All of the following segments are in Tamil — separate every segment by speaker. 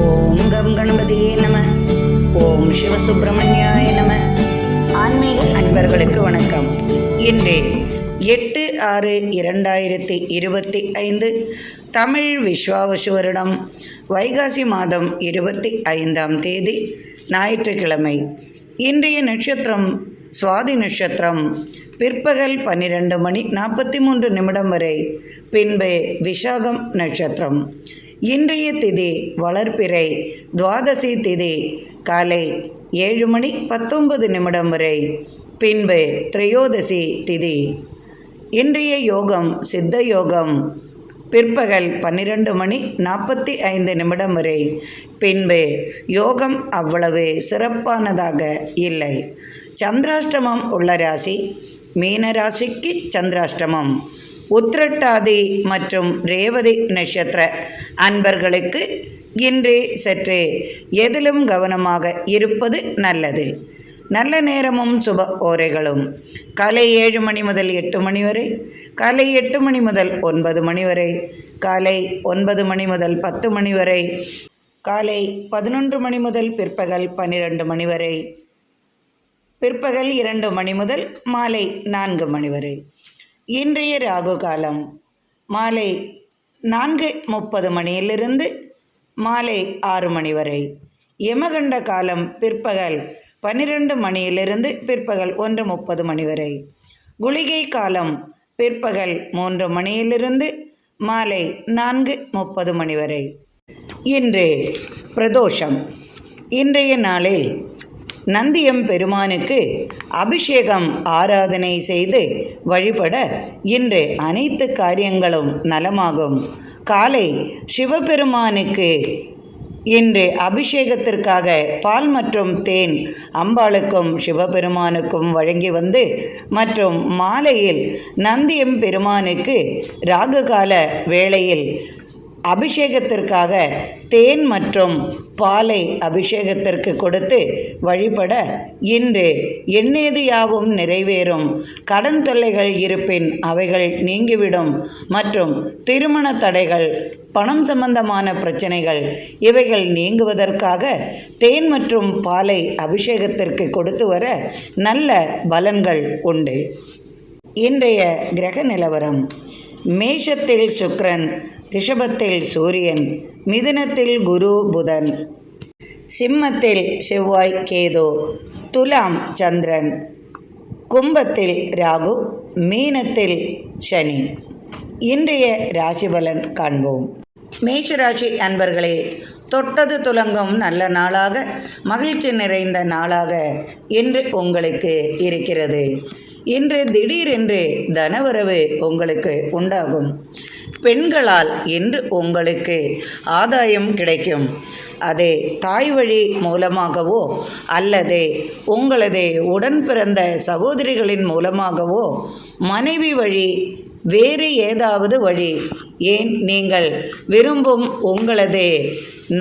Speaker 1: ஓம் கம் கணபதியே நம. ஓம் சிவசுப்பிரமணியாய நம. ஆன்மீக அன்பர்களுக்கு வணக்கம். இன்று 8/6/2025 தமிழ் விஸ்வாவசு வருடம் வைகாசி மாதம் 25ஆம் தேதி ஞாயிற்றுக்கிழமை. இன்றைய நட்சத்திரம் சுவாதி நட்சத்திரம். பிற்பகல் 12:43 வரை, பின்பு விசாகம் நட்சத்திரம். இன்றைய திதி வளர்பிறை. துவாதசி திதி காலை 7:19 வரை, பின்பு திரையோதசி திதி. இன்றைய யோகம் சித்த யோகம். பிற்பகல் 12:45 வரை, பின்பு யோகம் அவ்வளவு சிறப்பானதாக இல்லை. சந்திராஷ்டமம் உள்ள ராசி மீன ராசிக்கு சந்திராஷ்டமம். உத்திரட்டாதி மற்றும் ரேவதி நட்சத்திர அன்பர்களுக்கு இன்று சற்று எதிலும் கவனமாக இருப்பது நல்லது. நல்ல நேரமும் சுப ஓரைகளும் காலை 7 மணி முதல் 8 மணி வரை, காலை 8 மணி முதல் 9 மணி வரை, காலை 9 மணி முதல் 10 மணி வரை, காலை 11 மணி முதல் பிற்பகல் 12 மணி வரை, பிற்பகல் 2 மணி முதல் மாலை 4 மணி வரை. இன்றைய ராகு காலம் மாலை 4:30 மணியிலிருந்து மாலை 6 மணி வரை. யமகண்ட காலம் பிற்பகல் 12 மணியிலிருந்து பிற்பகல் 1:30 மணி வரை. குளிகை காலம் பிற்பகல் 3 மணியிலிருந்து மாலை 4:30 மணி வரை. இன்று பிரதோஷம். இன்றைய நாளில் நந்தியம் பெருமானுக்கு அபிஷேகம் ஆராதனை செய்து வழிபட இன்று அனைத்து காரியங்களும் நலமாகும். காலை சிவபெருமானுக்கு இன்று அபிஷேகத்திற்காக பால் மற்றும் தேன் அம்பாளுக்கும் சிவபெருமானுக்கும் வழங்கி வந்து, மற்றும் மாலையில் நந்தியம் பெருமானுக்கு ராகுகால வேளையில் அபிஷேகத்திற்காக தேன் மற்றும் பாலை அபிஷேகத்திற்கு கொடுத்து வழிபட இன்று எண்ணேது யாவும் நிறைவேறும். கடன் தொல்லைகள் இருப்பின் அவைகள் நீங்கிவிடும். மற்றும் திருமண தடைகள், பணம் சம்பந்தமான பிரச்சனைகள் இவைகள் நீங்குவதற்காக தேன் மற்றும் பாலை அபிஷேகத்திற்கு கொடுத்து வர நல்ல பலன்கள் உண்டு. இன்றைய கிரக நிலவரம். மேஷத்தில் சுக்கிரன், ரிஷபத்தில் சூரியன், மிதுனத்தில் குரு புதன், சிம்மத்தில் செவ்வாய் கேது, துலாம் சந்திரன், கும்பத்தில் ராகு, மீனத்தில் சனி. இன்றைய ராசிபலன் காண்போம். மேஷராசி அன்பர்களே, தொட்டது துலங்கும் நல்ல நாளாக, மகிழ்ச்சி நிறைந்த நாளாக இன்று உங்களுக்கு இருக்கிறது. இன்று திடீரென்று தனவரவு உங்களுக்கு உண்டாகும். பெண்களால் இன்று உங்களுக்கு ஆதாயம் கிடைக்கும். அது தாய் வழி மூலமாகவோ அல்லது உங்களது உடன் பிறந்த சகோதரிகளின் மூலமாகவோ, மனைவி வழி, வேறு ஏதாவது வழி, ஏன் நீங்கள் விரும்பும் உங்களது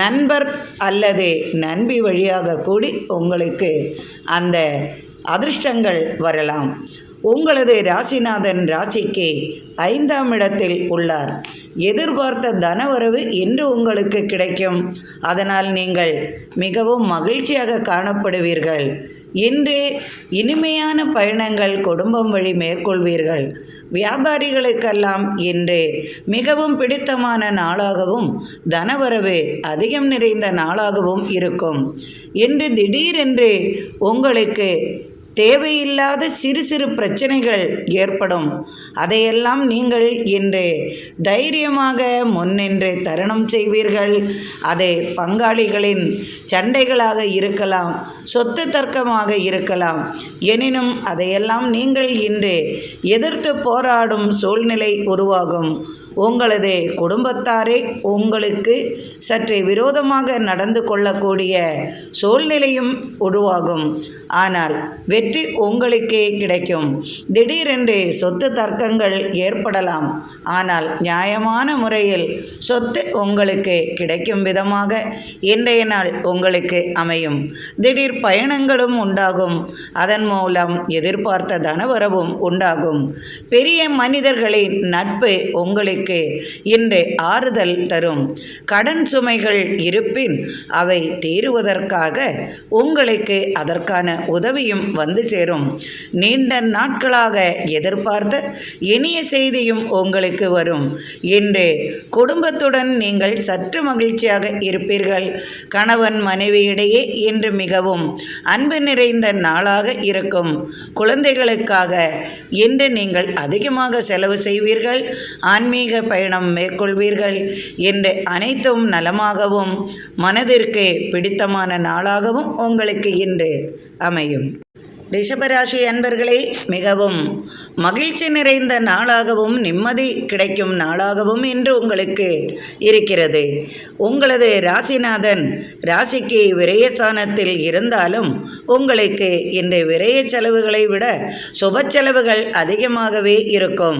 Speaker 1: நண்பர் அல்லது நண்பி வழியாக கூடி உங்களுக்கு அந்த அதிர்ஷ்டங்கள் வரலாம். உங்களது ராசிநாதன் ராசிக்கு 5ஆம் இடத்தில் உள்ளார். எதிர்பார்த்த தனவரவு இன்று உங்களுக்கு கிடைக்கும். அதனால் நீங்கள் மிகவும் மகிழ்ச்சியாக காணப்படுவீர்கள். இன்று இனிமையான பயணங்கள் குடும்பம் வழி மேற்கொள்வீர்கள். வியாபாரிகளுக்கெல்லாம் இன்று மிகவும் பிடித்தமான நாளாகவும் தனவரவு அதிகம் நிறைந்த நாளாகவும் இருக்கும். இன்று திடீரென்று உங்களுக்கு தேவையில்லாத சிறு சிறு பிரச்சனைகள் ஏற்படும். அதையெல்லாம் நீங்கள் இன்று தைரியமாக முன்னின்று தருணம் செய்வீர்கள். அது பங்காளிகளின் சண்டைகளாக இருக்கலாம், சொத்து தர்க்கமாக இருக்கலாம். எனினும் அதையெல்லாம் நீங்கள் இன்று எதிர்த்து போராடும் சூழ்நிலை உருவாகும். உங்களது குடும்பத்தாரே உங்களுக்கு சற்று விரோதமாக நடந்து கொள்ளக்கூடிய சூழ்நிலையும் உருவாகும். ஆனால் வெற்றி உங்களுக்கே கிடைக்கும். திடீரென்று சொத்து தர்க்கங்கள் ஏற்படலாம். ஆனால் நியாயமான முறையில் சொத்து உங்களுக்கு கிடைக்கும் விதமாக இன்றைய நாள் உங்களுக்கு அமையும். திடீர் பயணங்களும் உண்டாகும். அதன் மூலம் எதிர்பார்த்த தனவரவும் உண்டாகும். பெரிய மனிதர்களின் நட்பு உங்களுக்கு இன்று ஆறுதல் தரும். கடன் சுமைகள் இருப்பின் அவை தீருவதற்காக உங்களுக்கு அதற்கான உதவியும் வந்து சேரும். நீண்ட நாட்களாக எதிர்பார்த்த இனிய செய்தியும் உங்களுக்கு வரும். இன்று குடும்பத்துடன் நீங்கள் சற்று மகிழ்ச்சியாக இருப்பீர்கள். கணவன் மனைவியிடையே இன்று மிகவும் அன்பு நிறைந்த நாளாக இருக்கும். குழந்தைகளுக்காக இன்று நீங்கள் அதிகமாக செலவு செய்வீர்கள். ஆன்மீக பயணம் மேற்கொள்வீர்கள். இன்று அனைத்தும் நலமாகவும் மனதிற்கு பிடித்தமான நாளாகவும் உங்களுக்கு இன்று அமையும். ரிஷபராசி அன்பர்களே, மிகவும் மகிழ்ச்சி நிறைந்த நாளாகவும் நிம்மதி கிடைக்கும் நாளாகவும் இன்று உங்களுக்கு இருக்கிறது. உங்களது ராசிநாதன் ராசிக்கு விரயஸ்தானத்தில் இருந்தாலும் உங்களுக்கு இன்று விரய செலவுகளை விட சுப செலவுகள் அதிகமாகவே இருக்கும்.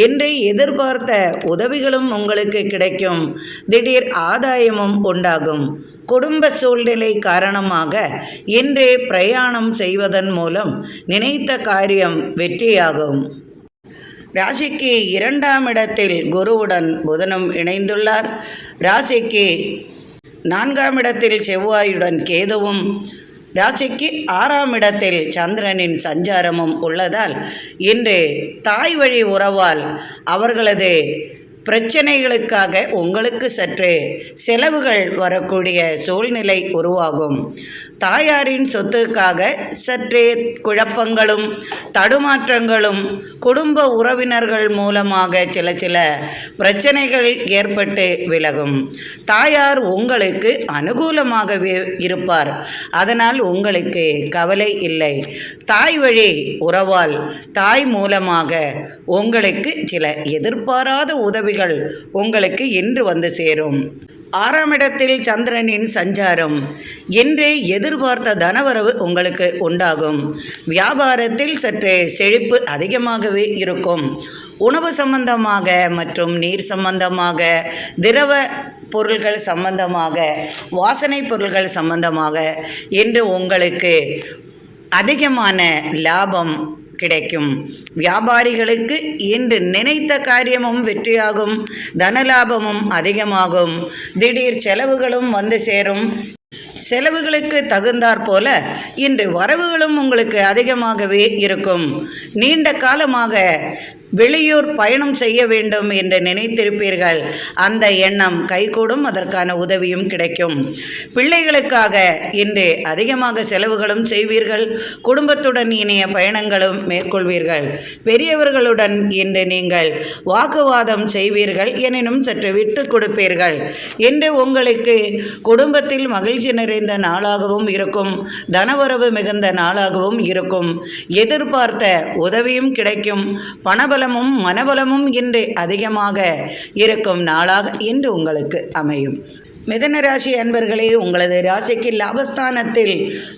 Speaker 1: இன்று எதிர்பார்த்த உதவிகளும் உங்களுக்கு கிடைக்கும். திடீர் ஆதாயமும் உண்டாகும். குடும்ப சூழ்நிலை காரணமாக இன்றே பிரயாணம் செய்வதன் மூலம் நினைத்த காரியம் வெற்றியாகும். ராசிக்கு 2ஆம் இடத்தில் குருவுடன் புதனும் இணைந்துள்ளார். ராசிக்கு 4ஆம் இடத்தில் செவ்வாயுடன் கேதுவும், ராசிக்கு 6ஆம் இடத்தில் சந்திரனின் சஞ்சாரமும் உள்ளதால் இன்று தாய் வழி உறவால் அவர்களது பிரச்சனைகளுக்காக உங்களுக்கு சற்று செலவுகள் வரக்கூடிய சூழ்நிலை உருவாகும். தாயாரின் சொத்துக்காக சற்றே குழப்பங்களும் தடுமாற்றங்களும், குடும்ப உறவினர்கள் மூலமாக சில பிரச்சனைகள் ஏற்பட்டு விலகும். தாயார் உங்களுக்கு அனுகூலமாகவே இருப்பார். அதனால் உங்களுக்கு கவலை இல்லை. தாய் வழி உறவால் தாய் மூலமாக உங்களுக்கு சில எதிர்பாராத உதவிகள் உங்களுக்கு இன்று வந்து சேரும். 6ஆம் இடத்தில் சந்திரனின் சஞ்சாரம். இன்று எதிர்பார்த்த தனவரவு உங்களுக்கு உண்டாகும். வியாபாரத்தில் சற்று செழிப்பு அதிகமாகவே இருக்கும். உணவு சம்பந்தமாக மற்றும் நீர் சம்பந்தமாக, திரவ பொருள்கள் சம்பந்தமாக, வாசனை பொருள்கள் சம்பந்தமாக இன்று உங்களுக்கு அதிகமான லாபம் கிடைக்கும். வியாபாரிகளுக்கு இன்று நினைத்த காரியமும் வெற்றியாகும். தனலாபமும் அதிகமாகும். திடீர் செலவுகளும் வந்து சேரும். செலவுகளுக்கு தகுந்தாற் போல இன்று வரவுகளும் உங்களுக்கு அதிகமாகவே இருக்கும். நீண்ட காலமாக வெளியூர் பயணம் செய்ய வேண்டும் என்று நினைத்திருப்பீர்கள். அந்த எண்ணம் கைகூடும். அதற்கான உதவியும் கிடைக்கும். பிள்ளைகளுக்காக இன்று அதிகமாக செலவுகளும் செய்வீர்கள். குடும்பத்துடன் இனிய பயணங்களும் மேற்கொள்வீர்கள். பெரியவர்களுடன் இன்று நீங்கள் வாக்குவாதம் செய்வீர்கள். எனினும் சற்று விட்டு கொடுப்பீர்கள். இன்று உங்களுக்கு குடும்பத்தில் மகிழ்ச்சி நிறைந்த நாளாகவும் இருக்கும். தனவரவு மிகுந்த நாளாகவும் இருக்கும். எதிர்பார்த்த உதவியும் கிடைக்கும். பணபலமும் மனபலமும் இன்று அதிகமாக இருக்கும் நாளாக இன்று உங்களுக்கு அமையும். மிதுன ராசி அன்பர்களே, உங்களது ராசிக்கு லாபஸ்தானத்தில்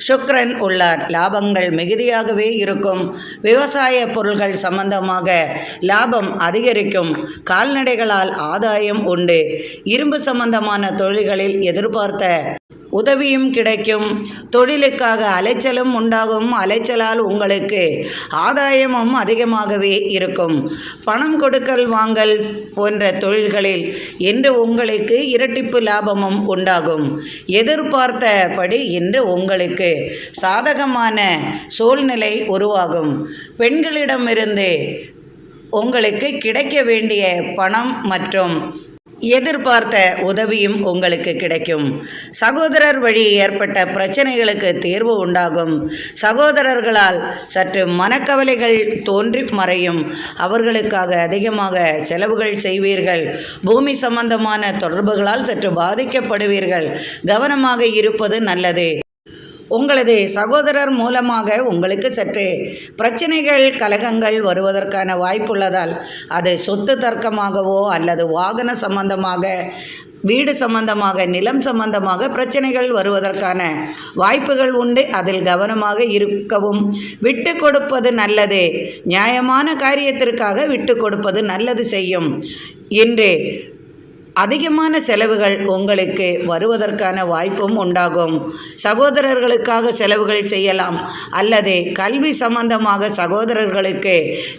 Speaker 1: சுக்கிரன் உள்ளார். லாபங்கள் மிகுதியாகவே இருக்கும். விவசாய பொருட்கள் சம்பந்தமாக லாபம் அதிகரிக்கும். கால்நடைகளால் ஆதாயம் உண்டு. இரும்பு சம்பந்தமான தொழில்களில் எதிர்பார்த்த உதவியும் கிடைக்கும். தொழிலுக்காக அலைச்சலும் உண்டாகும். அலைச்சலால் உங்களுக்கு ஆதாயமும் அதிகமாகவே இருக்கும். பணம் கொடுக்கல் வாங்கல் போன்ற தொழில்களில் இன்று உங்களுக்கு இரட்டிப்பு லாபமும் உண்டாகும். எதிர்பார்த்தபடி இன்று உங்களுக்கு சாதகமான சூழ்நிலை உருவாகும். பெண்களிடமிருந்து உங்களுக்கு கிடைக்க வேண்டிய பணம் மற்றும் எதிர்பார்த்த உதவியும் உங்களுக்கு கிடைக்கும். சகோதரர் வழி ஏற்பட்ட பிரச்சனைகளுக்கு தீர்வு உண்டாகும். சகோதரர்களால் சற்று மனக்கவலைகள் தோன்றி மறையும். அவர்களுக்காக அதிகமாக செலவுகள் செய்வீர்கள். பூமி சம்பந்தமான தொடர்புகளால் சற்று பாதிக்கப்படுவீர்கள். கவனமாக இருப்பது நல்லது. உங்களது சகோதரர் மூலமாக உங்களுக்கு சற்று பிரச்சனைகள், கலகங்கள் வருவதற்கான வாய்ப்புள்ளதால் அது சொத்து தர்க்கமாகவோ அல்லது வாகன சம்பந்தமாக வீடு சம்பந்தமாக, நிலம் சம்பந்தமாக பிரச்சனைகள் வருவதற்கான வாய்ப்புகள் உண்டு. அதில் கவனமாக இருக்கவும். விட்டு கொடுப்பது நல்லது. நியாயமான காரியத்திற்காக விட்டு கொடுப்பது நல்லது செய்யும். இன்று அதிகமான செலவுகள் உங்களுக்கு வருவதற்கான வாய்ப்பும் உண்டாகும். சகோதரர்களுக்காக செலவுகள் செய்யலாம், அல்லது கல்வி சம்பந்தமாக சகோதரர்களுக்கு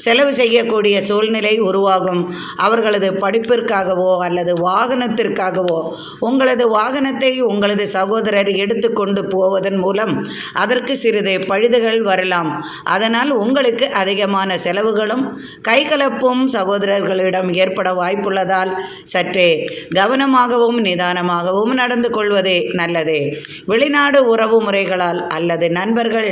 Speaker 1: செலவு செய்யக்கூடிய சூழ்நிலை உருவாகும். அவர்களது படிப்பிற்காகவோ அல்லது வாகனத்திற்காகவோ உங்களது வாகனத்தை உங்களது சகோதரர் எடுத்து கொண்டு போவதன் மூலம் அதற்கு சிறிது பழுதுகள் வரலாம். அதனால் உங்களுக்கு அதிகமான செலவுகளும் கைகலப்பும் சகோதரர்களிடம் ஏற்பட வாய்ப்புள்ளதால் சற்றே கவனமாகவும் நிதானமாகவும் நடந்து கொள்வதே நல்லது. வெளிநாடு உறவு முறைகளால் அல்லது நண்பர்கள்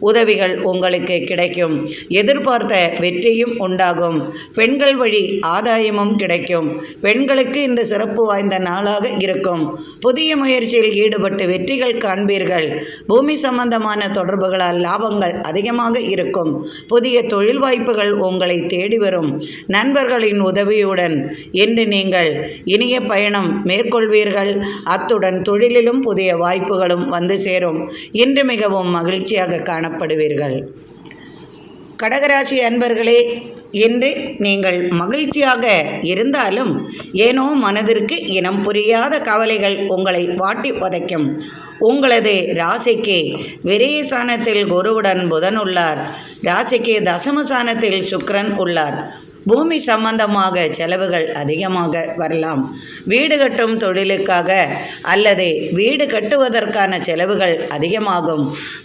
Speaker 1: உதவிகள் உங்களுக்கு கிடைக்கும். எதிர்பார்த்த வெற்றியும் உண்டாகும். பெண்கள் வழி ஆதாயமும் கிடைக்கும். பெண்களுக்கு இந்த சிறப்பு வாய்ந்த நாளாக இருக்கும். புதிய முயற்சியில் ஈடுபட்டு வெற்றிகள் காண்பீர்கள். பூமி சம்பந்தமான தொடர்புகளால் லாபங்கள் அதிகமாக இருக்கும். புதிய தொழில் வாய்ப்புகள் உங்களை தேடி வரும். நண்பர்களின் உதவியுடன் இன்று நீங்கள் இனிய பயணம் மேற்கொள்வீர்கள். அத்துடன் தொழிலிலும் புதிய வாய்ப்புகளும் வந்து சேரும். இன்று மிகவும் மகிழ்ச்சியாக காணப்படுவீர்கள். கடகராசி அன்பர்களே, இன்று நீங்கள் மகிழ்ச்சியாக இருந்தாலும் ஏனோ மனதிற்கு இனம் புரியாத கவலைகள் உங்களை வாட்டி வதைக்கும். உங்களது ராசிக்கு விரயஸ்தானத்தில் குருவுடன் புதன் உள்ளார். ராசிக்கு தசமஸ்தானத்தில் சுக்கிரன் உள்ளார். பூமி சம்பந்தமாக செலவுகள் அதிகமாக வரலாம். வீடு கட்டும் தொழிலுக்காக அல்லது வீடு கட்டுவதற்கான செலவுகள் அதிகமாகும்.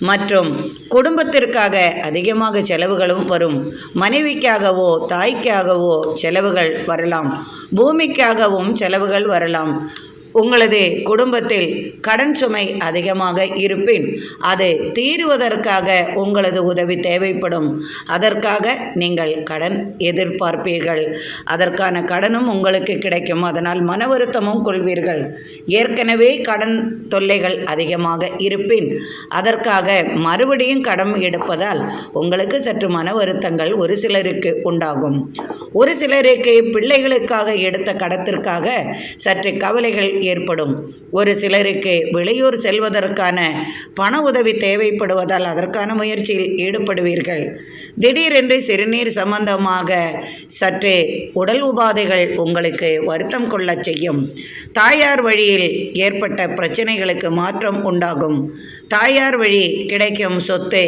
Speaker 1: மற்றும் குடும்பத்திற்காக அதிகமாக செலவுகளும் வரும். மனைவிக்காகவோ தாய்க்காகவோ செலவுகள் வரலாம். பூமிக்காகவும் செலவுகள் வரலாம். உங்களது குடும்பத்தில் கடன் சுமை அதிகமாக இருப்பின் அது தீருவதற்காக உங்களது உதவி தேவைப்படும். அதற்காக நீங்கள் கடன் எதிர்பார்ப்பீர்கள். அதற்கான கடனும் உங்களுக்கு கிடைக்கும். அதனால் மன வருத்தமும் கொள்வீர்கள். ஏற்கனவே கடன் தொல்லைகள் அதிகமாக இருப்பின் அதற்காக மறுபடியும் கடன் எடுப்பதால் உங்களுக்கு சற்று மன வருத்தங்கள் ஒரு சிலருக்கு உண்டாகும். ஒரு சிலருக்கு பிள்ளைகளுக்காக எடுத்த கடத்திற்காக சற்று கவலைகள் ஏற்படும். ஒரு சிலருக்கு வெளியூர் செல்வதற்கான பண உதவி தேவைப்படுவதால் அதற்கான முயற்சியில் ஈடுபடுவீர்கள். திடீரென்று சிறுநீர் சம்பந்தமாக சற்று உடல் உபாதைகள் உங்களுக்கு வருத்தம் கொள்ளச் செய்யும். தாயார் வழியில் ஏற்பட்ட பிரச்சனைகளுக்கு மாற்றம் உண்டாகும். தாயார் வழி கிடைக்கும் சொத்து,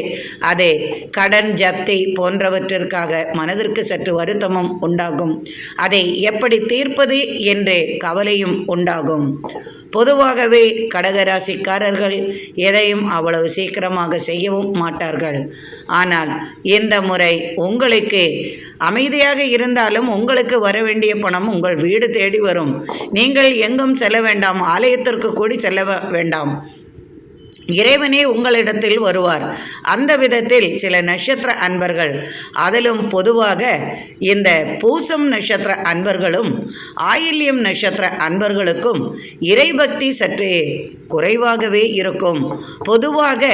Speaker 1: அது கடன் ஜப்தி போன்றவற்றிற்காக மனதிற்கு சற்று வருத்தமும் உண்டாகும். அதை எப்படி தீர்ப்பது என்று கவலையும் உண்டாகும். பொதுவாகவே கடகராசிக்காரர்கள் எதையும் அவ்வளவு சீக்கிரமாக செய்யவும் மாட்டார்கள். ஆனால் இந்த முறை உங்களுக்கு அமைதியாக இருந்தாலும் உங்களுக்கு வர வேண்டிய பணம் உங்கள் வீடு தேடி வரும். நீங்கள் எங்கும் செல்ல வேண்டாம், ஆலயத்திற்கு கூடி செல்ல வேண்டாம். இறைவனே உங்களிடத்தில் வருவார். அந்த விதத்தில் சில நட்சத்திர அன்பர்கள், அதிலும் பொதுவாக இந்த பூசம் நட்சத்திர அன்பர்களும் ஆயில்யம் நட்சத்திர அன்பர்களுக்கும் இறைபக்தி சற்றே குறைவாகவே இருக்கும். பொதுவாக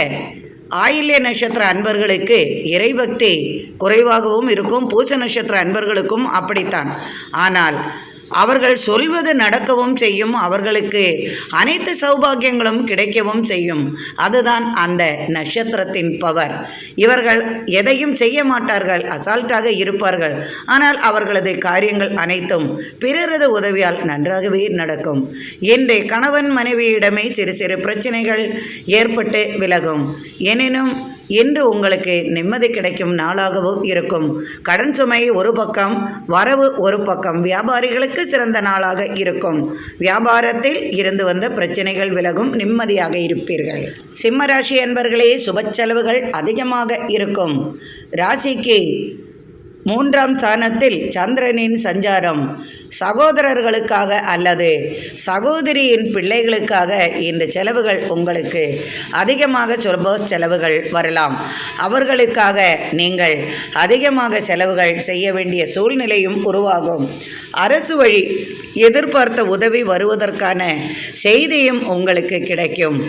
Speaker 1: ஆயில்ய நட்சத்திர அன்பர்களுக்கு இறைபக்தி குறைவாகவும் இருக்கும். பூச நட்சத்திர அன்பர்களுக்கும் அப்படித்தான். ஆனால் அவர்கள் சொல்வது நடக்கவும் செய்யும். அவர்களுக்கு அனைத்து சௌபாகியங்களும் கிடைக்கவும் செய்யும். அதுதான் அந்த நட்சத்திரத்தின் பவர். இவர்கள் எதையும் செய்ய மாட்டார்கள், அசால்ட்டாக இருப்பார்கள். ஆனால் அவர்களது காரியங்கள் அனைத்தும் பிறரது உதவியால் நன்றாகவே நடக்கும். இன்று கணவன் மனைவியிடமே சிறு சிறு பிரச்சனைகள் ஏற்பட்டு விலகும். எனினும் இன்று உங்களுக்கு நிம்மதி கிடைக்கும் நாளாகவும் இருக்கும். கடன் சுமை ஒரு பக்கம், வரவு ஒரு பக்கம். வியாபாரிகளுக்கு சிறந்த நாளாக இருக்கும். வியாபாரத்தில் இருந்து வந்த பிரச்சனைகள் விலகும். நிம்மதியாக இருப்பீர்கள். சிம்மராசி என்பர்களே, சுப செலவுகள் அதிகமாக இருக்கும். ராசிக்கு 3ஆம் ஸ்தானத்தில் சந்திரனின் சஞ்சாரம். சகோதரர்களுக்காக அல்லது சகோதரியின் பிள்ளைகளுக்காக இந்த செலவுகள் உங்களுக்கு அதிகமாக சுப செலவுகள் வரலாம். அவர்களுக்காக நீங்கள் அதிகமாக செலவுகள் செய்ய வேண்டிய சூழ்நிலையும் உருவாகும். அரசு வழி எதிர்பார்த்த உதவி வருவதற்கான செய்தியும் உங்களுக்கு கிடைக்கும்.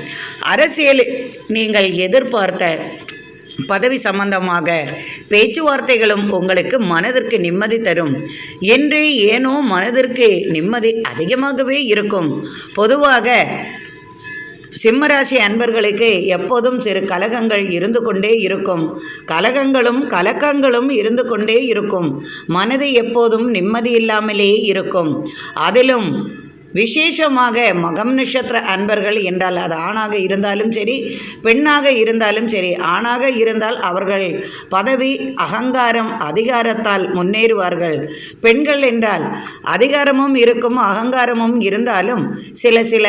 Speaker 1: அரசியல் நீங்கள் எதிர்பார்த்த பதவி சம்பந்தமாக பேச்சுவார்த்தைகளும் உங்களுக்கு மனதிற்கு நிம்மதி தரும். என்று ஏனோ மனதிற்கு நிம்மதி அதிகமாகவே இருக்கும். பொதுவாக சிம்மராசி அன்பர்களுக்கு எப்போதும் சிறு கலகங்கள் இருந்து கொண்டே இருக்கும். கலகங்களும் கலக்கங்களும் இருந்து கொண்டே இருக்கும். மனது எப்போதும் நிம்மதி இல்லாமலே இருக்கும். அதிலும் விசேஷமாக மகம் நட்சத்திர அன்பர்கள் என்றால் அது ஆணாக இருந்தாலும் சரி, பெண்ணாக இருந்தாலும் சரி, ஆணாக இருந்தால் அவர்கள் பதவி அகங்காரம் அதிகாரத்தால் முன்னேறுவார்கள். பெண்கள் என்றால் அதிகாரமும் இருக்கும் அகங்காரமும் இருந்தாலும் சில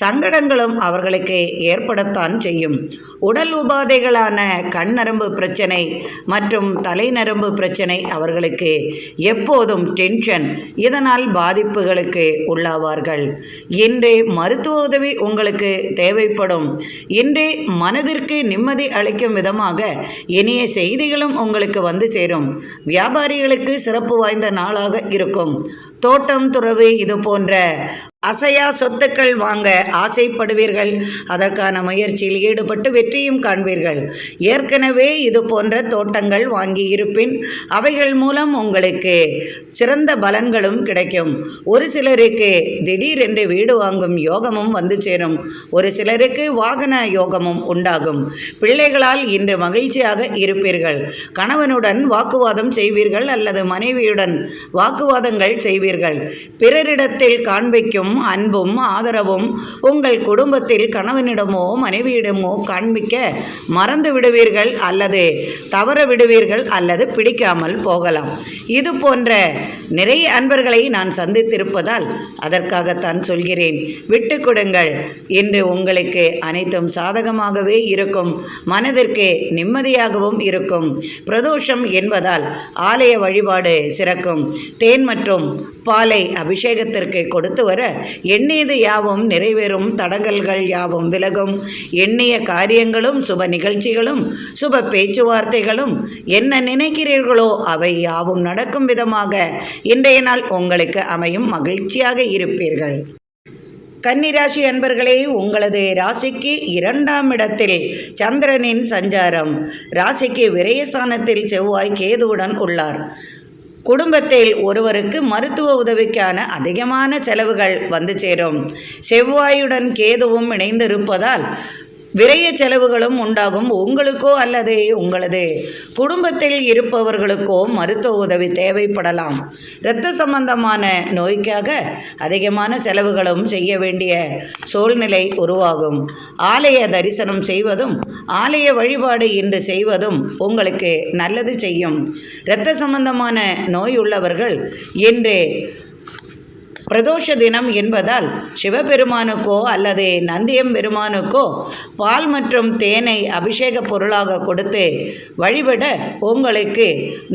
Speaker 1: சங்கடங்களும் அவர்களுக்கு ஏற்படத்தான் செய்யும். உடல் உபாதைகளான கண் நரம்பு பிரச்சனை மற்றும் தலைநரம்பு பிரச்சனை அவர்களுக்கு எப்போதும் டென்ஷன், இதனால் பாதிப்புகளுக்கு உள்ளாவார்கள். இன்றே மருத்துவ உதவி உங்களுக்கு தேவைப்படும். இன்றே மனதிற்கு நிம்மதி அளிக்கும் விதமாக இனிய செய்திகளும் உங்களுக்கு வந்து சேரும். வியாபாரிகளுக்கு சிறப்பு வாய்ந்த நாளாக இருக்கும். தோட்டம் துறவு இது போன்ற அசையா சொத்துக்கள் வாங்க ஆசைப்படுவீர்கள். அதற்கான முயற்சியில் ஈடுபட்டு வெற்றியும் காண்பீர்கள். ஏற்கனவே இது போன்ற தோட்டங்கள் வாங்கி இருப்பின் அவைகள் மூலம் உங்களுக்கு சிறந்த பலன்களும் கிடைக்கும். ஒரு சிலருக்கு திடீரென்று வீடு வாங்கும் யோகமும் வந்து சேரும். ஒரு சிலருக்கு வாகன யோகமும் உண்டாகும். பிள்ளைகளால் இன்று மகிழ்ச்சியாக இருப்பீர்கள். கணவனுடன் வாக்குவாதம் செய்வீர்கள் அல்லது மனைவியுடன் வாக்குவாதங்கள் செய்வீர்கள். பிறரிடத்தில் காண்பிக்கும் அன்பும் ஆதரவும் உங்கள் குடும்பத்தில் கணவனிடமோ மனைவியிடமோ காண்பிக்க மறந்து விடுவீர்கள் அல்லது தவற விடுவீர்கள் அல்லது பிடிக்காமல் போகலாம். இது போன்ற நிறைய அன்பர்களை நான் சந்தித்திருப்பதால் அதற்காகத்தான் சொல்கிறேன். விட்டு கொடுங்கள். இன்று உங்களுக்கு அனைத்தும் சாதகமாகவே இருக்கும். மனதிற்கு நிம்மதியாகவும் இருக்கும். பிரதோஷம் என்பதால் ஆலய வழிபாடு சிறக்கும். தேன் மற்றும் பாலை அபிஷேகத்திற்கு கொடுத்து வர எண்ணியது யாவும் நிறைவேறும். தடங்கல்கள் யாவும் விலகும். எண்ணிய காரியங்களும் சுப நிகழ்ச்சிகளும் சுப பேச்சுவார்த்தைகளும் என்ன நினைக்கிறீர்களோ அவை யாவும் நடக்கும் விதமாக இன்றைய நாள் உங்களுக்கு அமையும். மகிழ்ச்சியாக இருப்பீர்கள். கன்னிராசி அன்பர்களே, உங்களது ராசிக்கு 2ஆம் இடத்தில் சந்திரனின் சஞ்சாரம். ராசிக்கு விரயஸ்தானத்தில் செவ்வாய் கேதுவுடன் உள்ளார். குடும்பத்தில் ஒருவருக்கு மருத்துவ உதவிக்கான அதிகமான செலவுகள் வந்து சேரும். செவ்வாயுடன் கேதுவும் இணைந்திருப்பதால் விரைய செலவுகளும் உண்டாகும். உங்களுக்கோ அல்லது உங்களது குடும்பத்தில் இருப்பவர்களுக்கோ மருத்துவ உதவி தேவைப்படலாம். இரத்த சம்பந்தமான நோய்க்காக அதிகமான செலவுகளும் செய்ய வேண்டிய சூழ்நிலை உருவாகும். ஆலய தரிசனம் செய்வதும் ஆலய வழிபாடு இன்று செய்வதும் உங்களுக்கு நல்லது செய்யும். இரத்த சம்பந்தமான நோய் உள்ளவர்கள் இன்று பிரதோஷ தினம் என்பதால் சிவபெருமானுக்கோ அல்லது நந்தியம் பெருமானுக்கோ பால் மற்றும் தேனை அபிஷேக பொருளாக கொடுத்து வழிபட உங்களுக்கு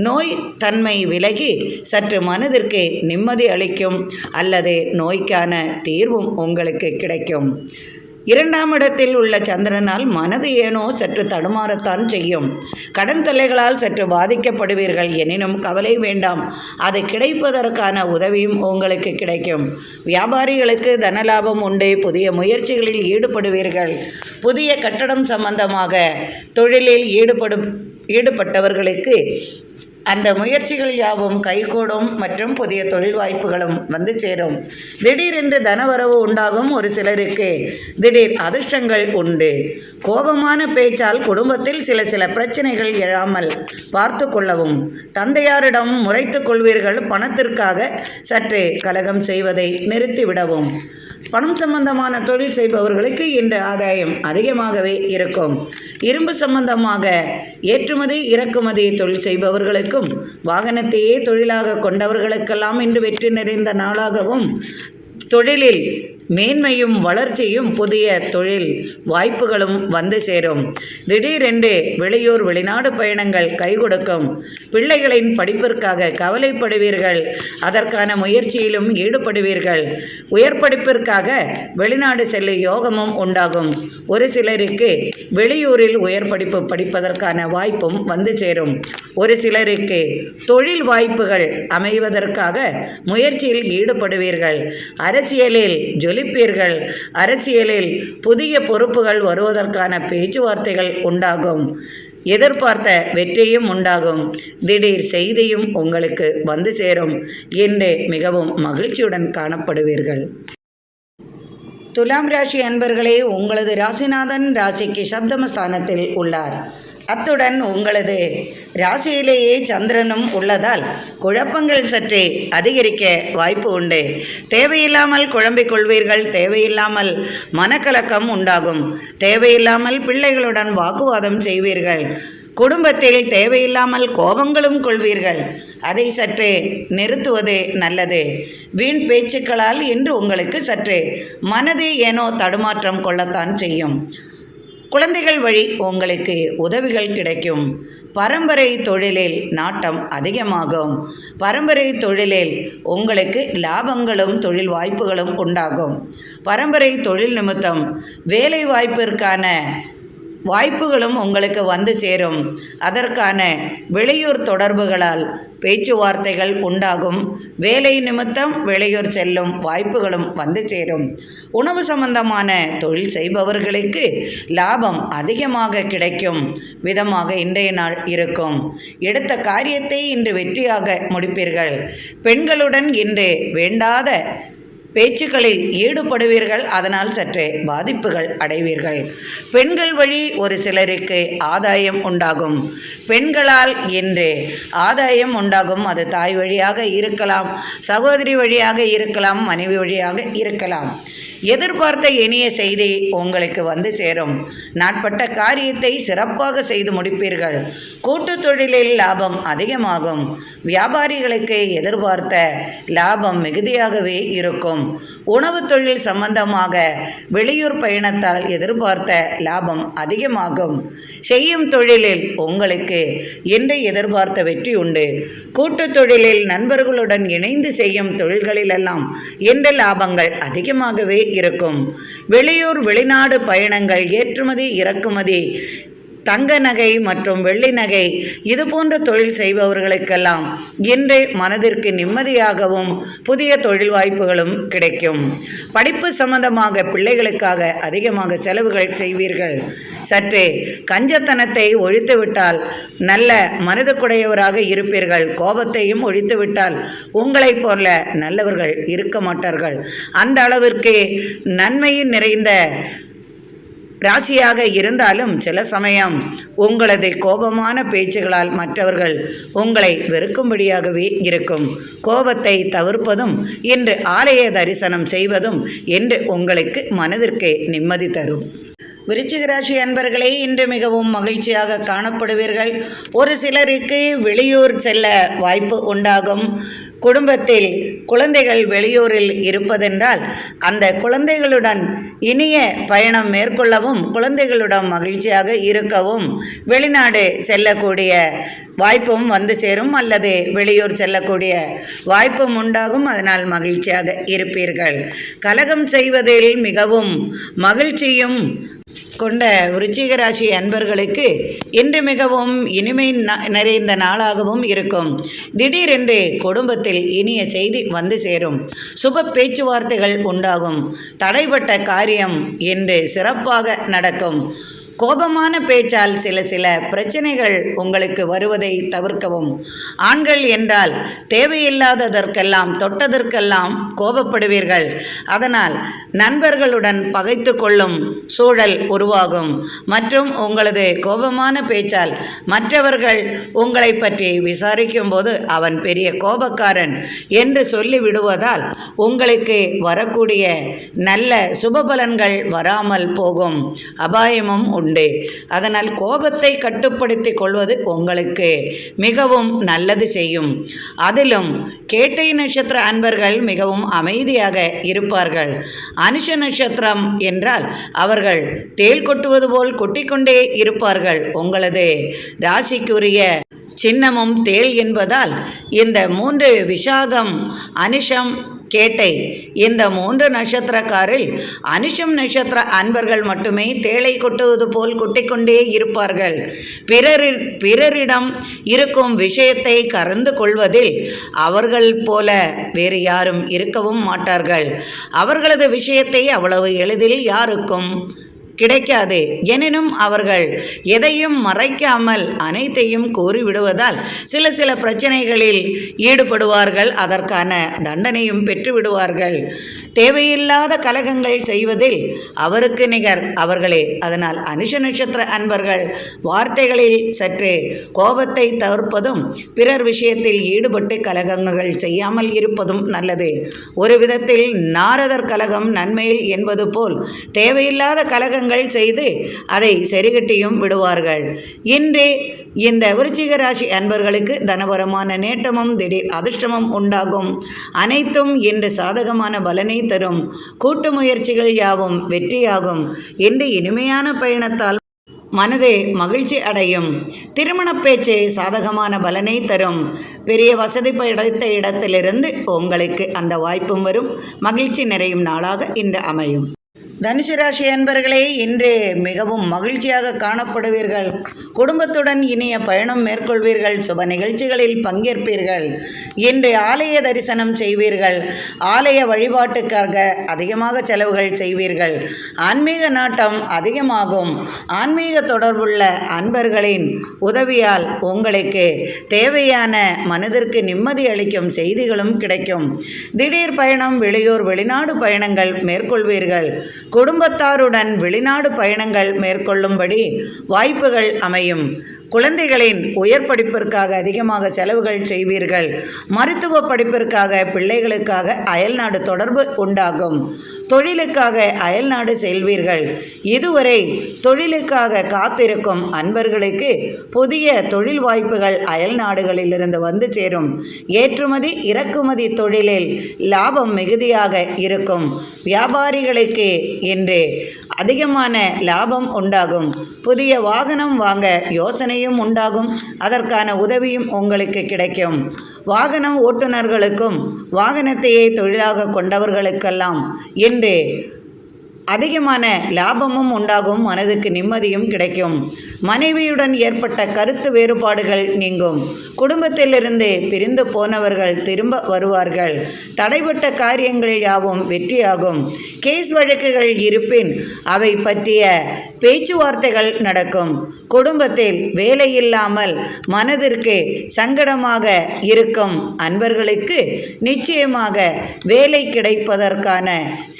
Speaker 1: நோய் தன்மை விலகி சற்று மனதிற்கு நிம்மதி அளிக்கும் அல்லது நோய்க்கான தீர்வும் உங்களுக்கு கிடைக்கும். 2ஆம் இடத்தில் உள்ள சந்திரனால் மனது ஏனோ சற்று தடுமாறத்தான் செய்யும். கடன் தொல்லைகளால் சற்று பாதிக்கப்படுவீர்கள். எனினும் கவலை வேண்டாம். அது கிடைப்பதற்கான உதவியும் உங்களுக்கு கிடைக்கும். வியாபாரிகளுக்கு தனலாபம் உண்டு. புதிய முயற்சிகளில் ஈடுபடுவீர்கள். புதிய கட்டடம் சம்பந்தமாக தொழிலில் ஈடுபட்டவர்களுக்கு அந்த முயற்சிகள் யாவும் கைகூடும் மற்றும் புதிய தொழில் வாய்ப்புகளும் வந்து சேரும். திடீரென்று தனவரவு உண்டாகும். ஒரு சிலருக்கு திடீர் அதிர்ஷ்டங்கள் உண்டு. கோபமான பேச்சால் குடும்பத்தில் சில பிரச்சனைகள் எழாமல் பார்த்து கொள்ளவும். தந்தையாரிடம் முறைத்து கொள்வீர்கள். பணத்திற்காக சற்று கலகம் செய்வதை நிறுத்திவிடவும். பணம் சம்பந்தமான தொழில் செய்பவர்களுக்கு இன்று ஆதாயம் அதிகமாகவே இருக்கும். இரும்பு சம்பந்தமாக ஏற்றுமதி இறக்குமதி தொழில் செய்பவர்களுக்கும் வாகனத்தையே தொழிலாக கொண்டவர்களுக்கெல்லாம் இன்று வெற்றி நிறைந்த நாளாகவும் தொழிலில் மேன்மையும் வளர்ச்சியும் புதிய தொழில் வாய்ப்புகளும் வந்து சேரும். திடீரென்று வெளியூர் வெளிநாடு பயணங்கள் கை கொடுக்கும். பிள்ளைகளின் படிப்பிற்காக கவலைப்படுவீர்கள். அதற்கான முயற்சியிலும் ஈடுபடுவீர்கள். உயர் படிப்பிற்காக வெளிநாடு செல்லும் யோகமும் உண்டாகும். ஒரு சிலருக்கு வெளியூரில் உயர் படிப்பு படிப்பதற்கான வாய்ப்பும் வந்து சேரும். ஒரு சிலருக்கு தொழில் வாய்ப்புகள் அமைவதற்காக முயற்சியில் ஈடுபடுவீர்கள். அரசியலில் ஜொலிப்பீர்கள். அரசியலில் புதிய பொறுப்புகள் வருவதற்கான பேச்சுவார்த்தைகள் உண்டாகும். எதிர்பார்த்த வெற்றியும் உண்டாகும். திடீர் செய்தியும் உங்களுக்கு வந்து சேரும் என்று மிகவும் மகிழ்ச்சியுடன் காணப்படுவீர்கள். துலாம் ராசி அன்பர்களே, உங்களது ராசிநாதன் ராசிக்கு சப்தமஸ்தானத்தில் உள்ளார். அத்துடன் உங்களது ராசியிலேயே சந்திரனும் உள்ளதால் குழப்பங்கள் சற்றே அதிகரிக்க வாய்ப்பு உண்டு. தேவையில்லாமல் குழம்பிக் கொள்வீர்கள். தேவையில்லாமல் மனக்கலக்கம் உண்டாகும். தேவையில்லாமல் பிள்ளைகளுடன் வாக்குவாதம் செய்வீர்கள். குடும்பத்தில் தேவையில்லாமல் கோபங்களும் கொள்வீர்கள். அதை சற்றே நிறுத்துவது நல்லது. வீண் பேச்சுக்களால் இன்று உங்களுக்கு சற்றே மனது ஏனோ தடுமாற்றம் கொள்ளத்தான் செய்யும். குழந்தைகள் வழி உங்களுக்கு உதவிகள் கிடைக்கும். பரம்பரை தொழிலில் நாட்டம் அதிகமாகும். பரம்பரை தொழிலில் உங்களுக்கு லாபங்களும் தொழில் வாய்ப்புகளும் உண்டாகும். பரம்பரை தொழில் நிமித்தம் வேலை வாய்ப்பிற்கான வாய்ப்புகளும் உங்களுக்கு வந்து சேரும். அதற்கான வெளியூர் தொடர்புகளால் பேச்சுவார்த்தைகள் உண்டாகும். வேலை நிமித்தம் வெளியூர் செல்லும் வாய்ப்புகளும் வந்து சேரும். உணவு சம்பந்தமான தொழில் செய்பவர்களுக்கு லாபம் அதிகமாக கிடைக்கும் விதமாக இன்றைய நாள் இருக்கும். எடுத்த காரியத்தை இன்று வெற்றியாக முடிப்பீர்கள். பெண்களுடன் இன்று வேண்டாத பேச்சுக்களில் ஈடுபடுவீர்கள். அதனால் சற்றே பாதிப்புகள் அடைவீர்கள். பெண்கள் வழி ஒரு சிலருக்கு ஆதாயம் உண்டாகும். பெண்களால் இன்று ஆதாயம் உண்டாகும். அது தாய் வழியாக இருக்கலாம், சகோதரி வழியாக இருக்கலாம், மனைவி வழியாக இருக்கலாம். எதிர்பார்த்த இனிய செய்தி உங்களுக்கு வந்து சேரும். நாட்பட்ட காரியத்தை சிறப்பாக செய்து முடிப்பீர்கள். கூட்டு தொழிலில் லாபம் அதிகமாகும். வியாபாரிகளுக்கு எதிர்பார்த்த லாபம் மிகுதியாகவே இருக்கும். உணவு தொழில் சம்பந்தமாக வெளியூர் பயணத்தால் எதிர்பார்த்த லாபம் அதிகமாகும். செய்யும் தொழிலில் உங்களுக்கு என்று எதிர்பார்த்த வெற்றி உண்டு. கூட்டு தொழிலில் நண்பர்களுடன் இணைந்து செய்யும் தொழில்களிலெல்லாம் என்ற லாபங்கள் அதிகமாகவே இருக்கும். வெளியூர் வெளிநாடு பயணங்கள், ஏற்றுமதி இறக்குமதி, தங்க நகை மற்றும் வெள்ளி நகை இதுபோன்ற தொழில் செய்பவர்களுக்கெல்லாம் இன்று மனதிற்கு நிம்மதியாகவும் புதிய தொழில் வாய்ப்புகளும் கிடைக்கும். படிப்பு சம்பந்தமாக பிள்ளைகளுக்காக அதிகமாக செலவுகள் செய்வீர்கள். சற்றே கஞ்சத்தனத்தை ஒழித்துவிட்டால் நல்ல மனதுக்குடையவராக இருப்பீர்கள். கோபத்தையும் ஒழித்துவிட்டால் உங்களைப் போல நல்லவர்கள் இருக்க மாட்டார்கள். அந்த அளவிற்கு நன்மையின் நிறைந்த ராசியாக இருந்தாலும் சில சமயம் உங்களது கோபமான பேச்சுகளால் மற்றவர்கள் உங்களை வெறுக்கும்படியாகவே இருக்கும். கோபத்தை தவிர்ப்பதும் இன்று ஆலய தரிசனம் செய்வதும் என்று உங்களுக்கு மனதிற்கு நிம்மதி தரும். விருச்சிக ராசி அன்பர்களே, இன்று மிகவும் மகிழ்ச்சியாக காணப்படுவீர்கள். ஒரு சிலருக்கு வெளியூர் செல்ல வாய்ப்பு உண்டாகும். குடும்பத்தில் குழந்தைகள் வெளியூரில் இருப்பதென்றால் அந்த குழந்தைகளுடன் இனிய பயணம் மேற்கொள்ளவும், குழந்தைகளுடன் மகிழ்ச்சியாக இருக்கவும் வெளிநாடு செல்லக்கூடிய வாய்ப்பும் வந்து சேரும். அல்லது வெளியூர் செல்லக்கூடிய வாய்ப்பும் உண்டாகும். அதனால் மகிழ்ச்சியாக இருப்பீர்கள். கலகம் செய்வதில் மிகவும் மகிழ்ச்சியும் கொண்ட விருச்சிக ராசி அன்பர்களுக்கு இன்று மிகவும் இனிமை நிறைந்த நாளாகவும் இருக்கும். திடீரென்று குடும்பத்தில் இனிய செய்தி வந்து சேரும். சுப பேச்சுவார்த்தைகள் உண்டாகும். தடைப்பட்ட காரியம் இன்று சிறப்பாக நடக்கும். கோபமான பேச்சால் சில பிரச்சனைகள் உங்களுக்கு வருவதை தவிர்க்கவும். ஆண்கள் என்றால் தேவையில்லாததற்கெல்லாம் தொட்டதற்கெல்லாம் கோபப்படுவீர்கள். அதனால் நண்பர்களுடன் பகைத்து கொள்ளும் சூழல் உருவாகும். மற்றும் உங்களது கோபமான பேச்சால் மற்றவர்கள் உங்களை பற்றி விசாரிக்கும் போது அவன் பெரிய கோபக்காரன் என்று சொல்லிவிடுவதால் உங்களுக்கு வரக்கூடிய நல்ல சுபபலன்கள் வராமல் போகும் அபாயமும் உண்டு. அதனால் கோபத்தை கட்டுப்படுத்திக் கொள்வது உங்களுக்கு மிகவும் நல்லது செய்யும். அதிலும் கேட்டை நட்சத்திர அன்பர்கள் மிகவும் அமைதியாக இருப்பார்கள். அனுஷ நட்சத்திரம் என்றால் அவர்கள் தேள் கொட்டுவது போல் கொட்டிக்கொண்டே இருப்பார்கள். உங்களது ராசிக்குரிய சின்னமும் தேள் என்பதால் இந்த 3 விசாகம், அனுஷம், கேட்டை இந்த 3 நட்சத்திரக்காரில் அனுஷம் நட்சத்திர அன்பர்கள் மட்டுமே தேளை கொட்டுவது போல் கொட்டிக்கொண்டே இருப்பார்கள். பிறரிடம் இருக்கும் விஷயத்தை கறந்து கொள்வதில் அவர்கள் போல வேறு யாரும் இருக்கவும் மாட்டார்கள். அவர்களது விஷயத்தை அவ்வளவு எளிதில் யாருக்கும் கிடைக்காது. எனினும் அவர்கள் எதையும் மறைக்காமல் அனைத்தையும் கூறிவிடுவதால் சில பிரச்சனைகளில் ஈடுபடுவார்கள். அதற்கான தண்டனையும் பெற்றுவிடுவார்கள். தேவையில்லாத கலகங்கள் செய்வதில் அவருக்கு நிகர் அவர்களே. அதனால் அனுஷ நட்சத்திர அன்பர்கள் வார்த்தைகளில் சற்று கோபத்தை தவிர்ப்பதும் பிறர் விஷயத்தில் ஈடுபட்டு கலகங்கள் செய்யாமல் இருப்பதும் நல்லது. ஒரு விதத்தில் நாரதர் கலகம் நன்மையில் என்பது போல் தேவையில்லாத கலகங்கள் செய்து அதை சரிகட்டியும் விடுவார்கள். இன்று இந்த விருச்சிக ராசி அன்பர்களுக்கு தனபரமான நேட்டமும் திடீர் அதிர்ஷ்டமும் உண்டாகும். அனைத்தும் இன்று சாதகமான பலனை தரும். கூட்டு முயற்சிகள் யாவும் வெற்றியாகும். இன்று இனிமையான பயணத்தால் மனதே மகிழ்ச்சி அடையும். திருமண பேச்சு சாதகமான பலனை தரும். பெரிய வசதி படைத்த இடத்திலிருந்து உங்களுக்கு அந்த வாய்ப்பும் வரும். மகிழ்ச்சி நிறையும் நாளாக இன்று அமையும். தனுசு ராசி அன்பர்களே, இன்று மிகவும் மகிழ்ச்சியாக காணப்படுவீர்கள். குடும்பத்துடன் இனிய பயணம் மேற்கொள்வீர்கள். சுப நிகழ்ச்சிகளில் பங்கேற்பீர்கள். இன்று ஆலய தரிசனம் செய்வீர்கள். ஆலய வழிபாட்டுக்காக அதிகமாக செலவுகள் செய்வீர்கள். ஆன்மீக நாட்டம் அதிகமாகும். ஆன்மீக தொடர்புள்ள அன்பர்களின் உதவியால் உங்களுக்கு தேவையான மனதிற்கு நிம்மதி அளிக்கும் செய்திகளும் கிடைக்கும். திடீர் பயணம், வெளியூர் வெளிநாடு பயணங்கள் மேற்கொள்வீர்கள். குடும்பத்தாருடன் வெளிநாடு பயணங்கள் மேற்கொள்ளும்படி வாய்ப்புகள் அமையும். குழந்தைகளின் உயர் படிப்பிற்காக அதிகமாக செலவுகள் செய்வீர்கள். மருத்துவ படிப்பிற்காக பிள்ளைகளுக்காக அயல்நாடு தொடர்பு உண்டாகும். தொழிலுக்காக அயல்நாடு செல்வீர்கள். இதுவரை தொழிலுக்காக காத்திருக்கும் அன்பர்களுக்கு புதிய தொழில் வாய்ப்புகள் அயல் நாடுகளிலிருந்து வந்து சேரும். ஏற்றுமதி இறக்குமதி தொழிலில் லாபம் மிகுதியாக இருக்கும். வியாபாரிகளுக்கு இன்று அதிகமான லாபம் உண்டாகும். புதிய வாகனம் வாங்க யோசனையும் உண்டாகும். அதற்கான உதவியும் உங்களுக்கு கிடைக்கும். வாகனம் ஓட்டுநர்களுக்கும் வாகனத்தையே தொழிலாக கொண்டவர்களுக்கெல்லாம் இன்று அதிகமான லாபமும் உண்டாகும். மனதுக்கு நிம்மதியும் கிடைக்கும். மனைவியுடன் ஏற்பட்ட கருத்து வேறுபாடுகள் நீங்கும். குடும்பத்திலிருந்து பிரிந்து போனவர்கள் திரும்ப வருவார்கள். தடைப்பட்ட காரியங்கள் யாவும் வெற்றியாகும். கேஸ் வழக்குகள் இருப்பின் அவை பற்றிய பேச்சுவார்த்தைகள் நடக்கும். குடும்பத்தில் வேலையில்லாமல் மனதிற்கு சங்கடமாக இருக்கும் அன்பர்களுக்கு நிச்சயமாக வேலை கிடைப்பதற்கான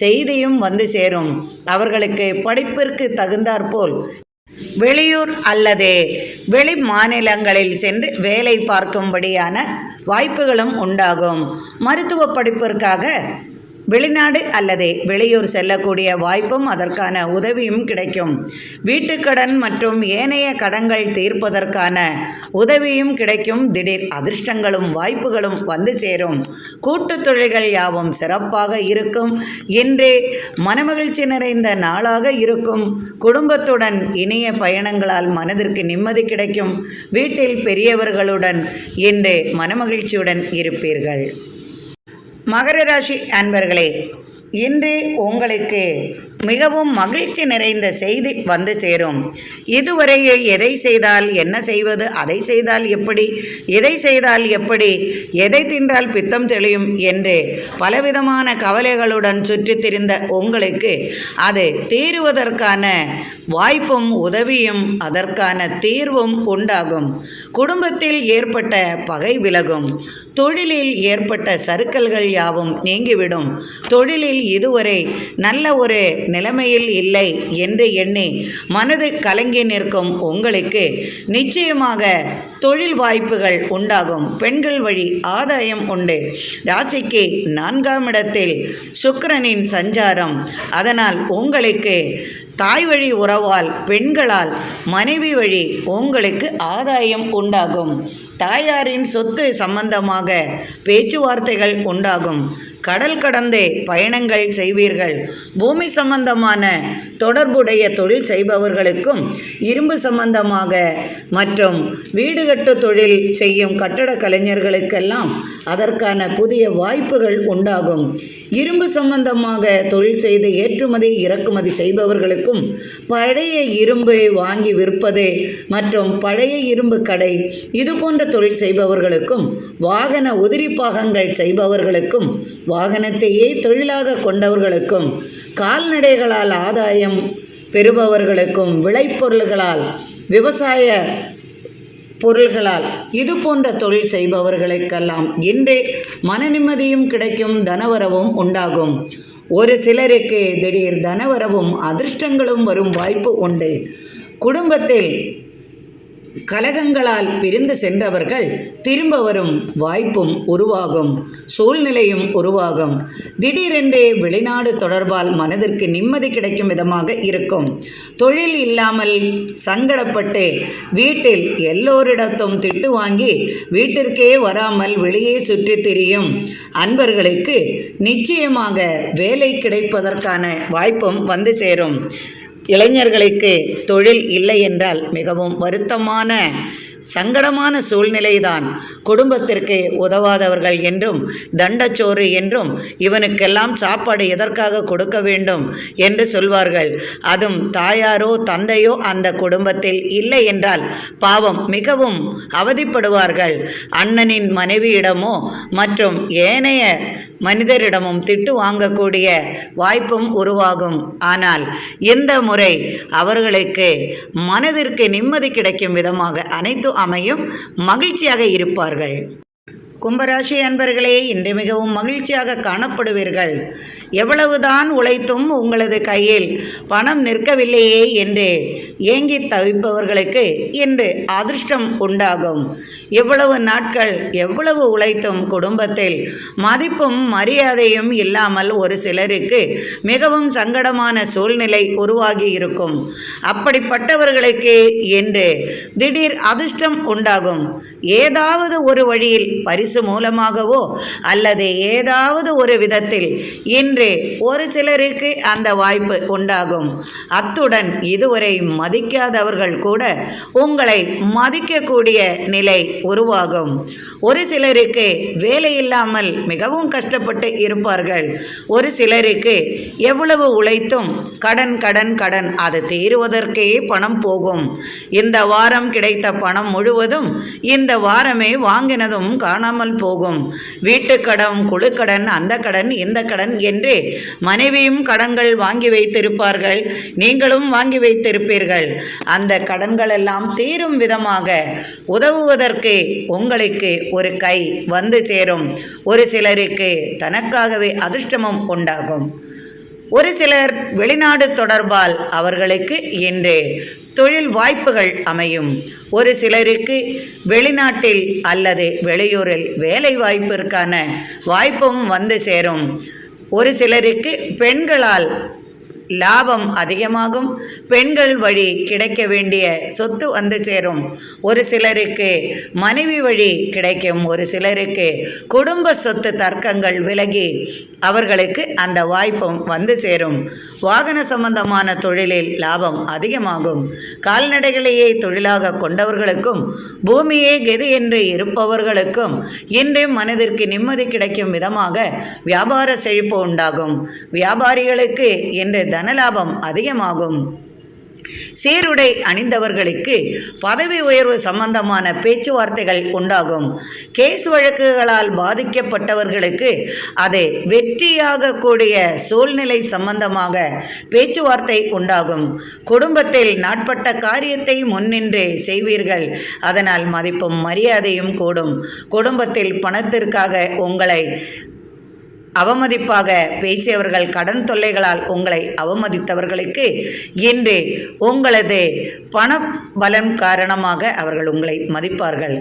Speaker 1: செய்தியும் வந்து சேரும். அவர்களுக்கு படிப்பிற்கு தகுந்தாற்போல் வெளியூர் அல்லது வெளி மாநிலங்களில் சென்று வேலை பார்க்கும்படியான வாய்ப்புகளும் உண்டாகும். மருத்துவ படிப்பிற்காக வெளிநாடு அல்லது வெளியூர் செல்லக்கூடிய வாய்ப்பும் அதற்கான உதவியும் கிடைக்கும். வீட்டுக்கடன் மற்றும் ஏனைய கடன்கள் தீர்ப்பதற்கான உதவியும் கிடைக்கும். திடீர் அதிர்ஷ்டங்களும் வாய்ப்புகளும் வந்து சேரும். கூட்டுத் தொழில்கள் யாவும் சிறப்பாக இருக்கும். இன்று மனமகிழ்ச்சி நிறைந்த நாளாக இருக்கும். குடும்பத்துடன் இனிய பயணங்களால் மனதிற்கு நிம்மதி கிடைக்கும். வீட்டில் பெரியவர்களுடன் இன்று மனமகிழ்ச்சியுடன் இருப்பீர்கள். மகர ராசி அன்பர்களே, இன்று உங்களுக்கு மிகவும் மகிழ்ச்சி நிறைந்த செய்தி வந்து சேரும். இதுவரை எதை செய்தால் என்ன செய்வது, அதை செய்தால் எப்படி, எதை செய்தால் எப்படி, எதை தின்றால் பித்தம் தெளியும் என்று பலவிதமான கவலைகளுடன் சுற்றித் திரிந்த உங்களுக்கு அது தீருவதற்கான வாய்ப்பும் உதவியும் அதற்கான தீர்வும் உண்டாகும். குடும்பத்தில் ஏற்பட்ட பகை விலகும். தொழிலில் ஏற்பட்ட சறுக்கல்கள் யாவும் நீங்கிவிடும். தொழிலில் இதுவரை நல்ல ஒரு நிலைமையில் இல்லை என்று எண்ணி மனது கலங்கி நிற்கும் உங்களுக்கு நிச்சயமாக தொழில் வாய்ப்புகள் உண்டாகும். பெண்கள் வழி ஆதாயம் உண்டு. ராசிக்கு 4ஆம் இடத்தில் சுக்கிரனின் சஞ்சாரம். அதனால் உங்களுக்கு தாய் வழி உறவால், பெண்களால், மனைவி வழி உங்களுக்கு ஆதாயம் உண்டாகும். தாயாரின் சொத்து சம்பந்தமாக பேச்சுவார்த்தைகள் உண்டாகும். கடல் கடந்தே பயணங்கள் செய்வீர்கள். பூமி சம்பந்தமான தொடர்புடைய தொழில் செய்பவர்களுக்கும், இரும்பு சம்பந்தமாக மற்றும் வீடு கட்டு தொழில் செய்யும் கட்டட கலைஞர்களுக்கெல்லாம் அதற்கான புதிய வாய்ப்புகள் உண்டாகும். இரும்பு சம்பந்தமாக தொழில் செய்து ஏற்றுமதி இறக்குமதி செய்பவர்களுக்கும், பழைய இரும்பை வாங்கி விற்பது மற்றும் பழைய இரும்பு கடை இது போன்ற தொழில் செய்பவர்களுக்கும், வாகன உதிரி பாகங்கள் செய்பவர்களுக்கும், வாகனத்தையே தொழிலாக கொண்டவர்களுக்கும், கால்நடைகளால் ஆதாயம் பெறுபவர்களுக்கும் விளைபொருள்களால் விவசாய பொருள்களால் இது போன்ற தொழில் செய்பவர்களுக்கெல்லாம் இன்றே மன நிம்மதியும் கிடைக்கும், தனவரவும் உண்டாகும். ஒரு சிலருக்கு திடீர் தனவரவும் அதிர்ஷ்டங்களும் வரும் வாய்ப்பு உண்டு. குடும்பத்தில் கலகங்களால் பிரிந்து சென்றவர்கள் திரும்ப வரும் வாய்ப்பும் உருவாகும், சூழ்நிலையும் உருவாகும். திடீரென்றே வெளிநாடு தொடர்பால் மனதிற்கு நிம்மதி கிடைக்கும் விதமாக இருக்கும். தொழில் இல்லாமல் சங்கடப்பட்டு வீட்டில் எல்லோரிடத்தும் திட்டு வாங்கி வீட்டிற்கே வராமல் வெளியே சுற்றி திரியும் அன்பர்களுக்கு நிச்சயமாக வேலை கிடைப்பதற்கான வாய்ப்பும் வந்து சேரும். இளைஞர்களுக்கு தொழில் இல்லை என்றால் மிகவும் வருத்தமான சங்கடமான சூழ்நிலைதான். குடும்பத்திற்கு உதவாதவர்கள் என்றும் தண்டச்சோறு என்றும் இவனுக்கெல்லாம் சாப்பாடு எதற்காக கொடுக்க வேண்டும் என்று சொல்வார்கள். அதுவும் தாயாரோ தந்தையோ அந்த குடும்பத்தில் இல்லை என்றால் பாவம் மிகவும் அவதிப்படுவார்கள். அண்ணனின் மனைவியிடமோ மற்றும் ஏனைய மனிதரிடமும் திட்டு வாங்கக்கூடிய வாய்ப்பும் உருவாகும். ஆனால் இந்த முறை அவர்களுக்கு மனதிற்கு நிம்மதி கிடைக்கும் விதமாக அனைத்து அமையும், மகிழ்ச்சியாக இருப்பார்கள். கும்பராசி அன்பர்களே, இன்று மிகவும் மகிழ்ச்சியாக காணப்படுவீர்கள். எவ்வளவுதான் உழைத்தும் உங்களது கையில் பணம் நிற்கவில்லையே என்று ஏங்கி தவிப்பவர்களுக்கு இன்று அதிர்ஷ்டம் உண்டாகும். எவ்வளவு நாட்கள் எவ்வளவு உழைத்தும் குடும்பத்தில் மதிப்பும் மரியாதையும் இல்லாமல் ஒரு சிலருக்கு மிகவும் சங்கடமான சூழ்நிலை உருவாகி இருக்கும். அப்படிப்பட்டவர்களுக்கு இன்று திடீர் அதிர்ஷ்டம் உண்டாகும். ஏதாவது ஒரு வழியில் பரிசு மூலமாகவோ அல்லது ஏதாவது ஒரு விதத்தில் இன்று ஒரு சிலருக்கு அந்த வாய்ப்பு உண்டாகும். அத்துடன் இதுவரை மதிக்காதவர்கள் கூட உங்களை மதிக்கக்கூடிய நிலை உருவாகும். ஒரு சிலருக்கு வேலை இல்லாமல் மிகவும் கஷ்டப்பட்டு இருப்பார்கள். ஒரு சிலருக்கு எவ்வளவு உழைத்தும் கடன் கடன் கடன் அது தீருவதற்கே பணம் போகும். இந்த வாரம் கிடைத்த பணம் முழுவதும் இந்த வாரமே வாங்கினதும் காணாமல் போகும். வீட்டு கடன், குழு கடன், அந்த கடன், இந்த கடன் என்று மனைவியும் கடன்கள் வாங்கி வைத்திருப்பார்கள். நீங்களும் வாங்கி வைத்திருப்பீர்கள். அந்த கடன்கள் எல்லாம் தீரும் விதமாக உதவுவதற்கு உங்களுக்கு ஒரு கை வந்து சேரும். ஒரு சிலருக்கு தனக்காகவே அதிர்ஷ்டமும் உண்டாகும். ஒரு சிலர் வெளிநாடு தொடர்பால் அவர்களுக்கு இன்று தொழில் வாய்ப்புகள் அமையும். ஒரு சிலருக்கு வெளிநாட்டில் அல்லது வெளியூரில் வேலை வாய்ப்பிற்கான வாய்ப்பும் வந்து சேரும். ஒரு சிலருக்கு பெண்களால் லாபம் அதிகமாகும். பெண்கள் வழி கிடைக்க வேண்டிய சொத்து வந்து சேரும். ஒரு சிலருக்கு மனைவி வழி கிடைக்கும். ஒரு சிலருக்கு குடும்ப சொத்து தர்க்கங்கள் விலகி அவர்களுக்கு அந்த வாய்ப்பும் வந்து சேரும். வாகன சம்பந்தமான தொழிலில் லாபம் அதிகமாகும். கால்நடைகளையே தொழிலாக கொண்டவர்களுக்கும் பூமியே கெது என்று இருப்பவர்களுக்கும் இன்று மனதிற்கு நிம்மதி கிடைக்கும் விதமாக வியாபார செழிப்பு உண்டாகும். வியாபாரிகளுக்கு இன்று தனலாபம் அதிகமாகும். சீருடை அணிந்தவர்களுக்கு பதவி உயர்வு சம்பந்தமான பேச்சுவார்த்தைகள் உண்டாகும். கேஸ் வழக்குகளால் பாதிக்கப்பட்டவர்களுக்கு அதை வெற்றியாகக்கூடிய சூழ்நிலை சம்பந்தமாக பேச்சுவார்த்தை உண்டாகும். குடும்பத்தில் நாட்பட்ட காரியத்தை முன்னின்று செய்வீர்கள். அதனால் மதிப்பும் மரியாதையும் கூடும். குடும்பத்தில் பணத்திற்காக உங்களை அவமதிப்பாக பேசியவர்கள், கடன் தொல்லைகளால் உங்களை அவமதித்தவர்களுக்கு இன்று உங்களது பண பலம் காரணமாக அவர்கள் உங்களை மதிப்பார்கள்.